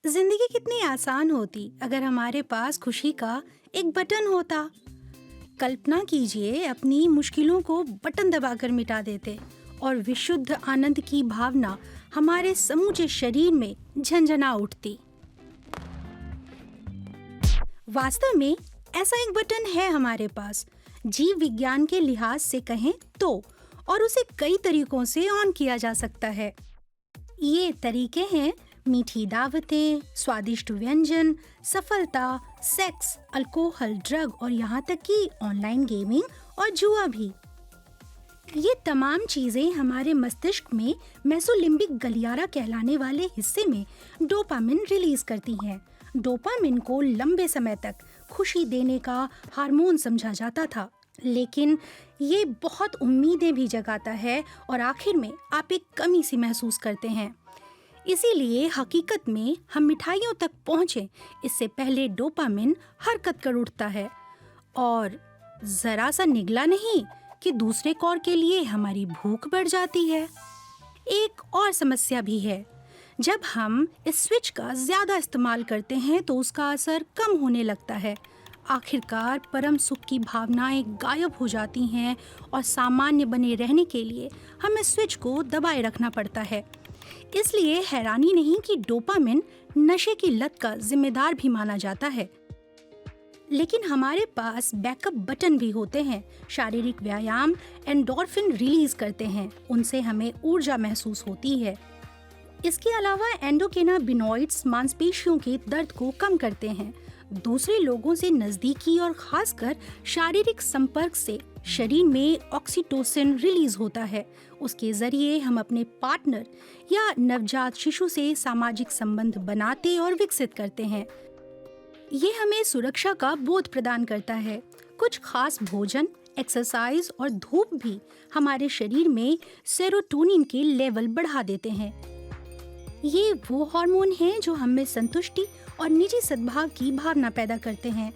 जिंदगी कितनी आसान होती अगर हमारे पास खुशी का एक बटन होता। कल्पना कीजिए अपनी मुश्किलों को बटन दबाकर मिटा देते और विशुद्ध आनंद की भावना हमारे समूचे शरीर में झंझना उठती। वास्तव में ऐसा एक बटन है हमारे पास, जीव विज्ञान के लिहाज से कहें तो, और उसे कई तरीकों से ऑन किया जा सकता है। ये तरीके हैं मीठी दावतें, स्वादिष्ट व्यंजन, सफलता, सेक्स, अल्कोहल, ड्रग और यहाँ तक कि ऑनलाइन गेमिंग और जुआ भी। ये तमाम चीजें हमारे मस्तिष्क में मेसोलिम्बिक गलियारा कहलाने वाले हिस्से में डोपामिन रिलीज करती हैं। डोपामिन को लंबे समय तक खुशी देने का हार्मोन समझा जाता था, लेकिन ये बहुत उम्मीदें भी जगाता है और आखिर में आप एक कमी सी महसूस करते हैं। इसीलिए हकीकत में हम मिठाइयों तक पहुंचे इससे पहले डोपामिन हरकत कर उठता है और जरा सा निगला नहीं कि दूसरे कौर के लिए हमारी भूख बढ़ जाती है। एक और समस्या भी है, जब हम इस स्विच का ज्यादा इस्तेमाल करते हैं तो उसका असर कम होने लगता है। आखिरकार परम सुख की भावनाएं गायब हो जाती हैं और सामान्य बने रहने के लिए हमें स्विच को दबाए रखना पड़ता है। इसलिए हैरानी नहीं कि डोपामिन नशे की लत का जिम्मेदार भी माना जाता है। लेकिन हमारे पास बैकअप बटन भी होते हैं। शारीरिक व्यायाम एंडोर्फिन रिलीज करते हैं, उनसे हमें ऊर्जा महसूस होती है। इसके अलावा एंडोकेनाबिनॉइड्स मांसपेशियों के दर्द को कम करते हैं। दूसरे लोगों से नजदीकी और खासकर शारीरिक संपर्क से शरीर में ऑक्सीटोसिन रिलीज होता है। उसके जरिए हम अपने पार्टनर या नवजात शिशु से सामाजिक संबंध बनाते और विकसित करते हैं। ये हमें सुरक्षा का बोध प्रदान करता है। कुछ खास भोजन, एक्सरसाइज और धूप भी हमारे शरीर में सेरोटोनिन के लेवल बढ़ा देते हैं। ये वो हार्मोन हैं जो हमें संतुष्टि और निजी सद्भाव की भावना पैदा करते हैं।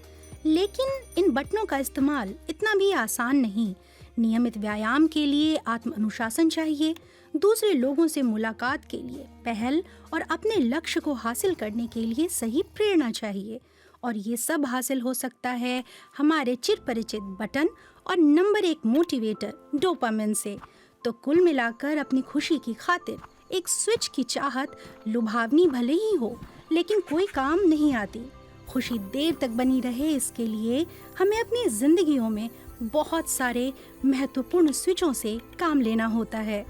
लेकिन इन बटनों का इस्तेमाल इतना भी आसान नहीं। नियमित व्यायाम के लिए आत्म अनुशासन चाहिए, दूसरे लोगों से मुलाकात के लिए पहल और अपने लक्ष्य को हासिल करने के लिए सही प्रेरणा चाहिए। और ये सब हासिल हो सकता है हमारे चिर परिचित बटन और नंबर 1 मोटिवेटर डोपामिन से। तो कुल मिलाकर अपनी खुशी की खातिर एक स्विच की चाहत लुभावनी भले ही हो, लेकिन कोई काम नहीं आती। खुशी देर तक बनी रहे इसके लिए हमें अपनी जिंदगियों में बहुत सारे महत्वपूर्ण स्विचों से काम लेना होता है।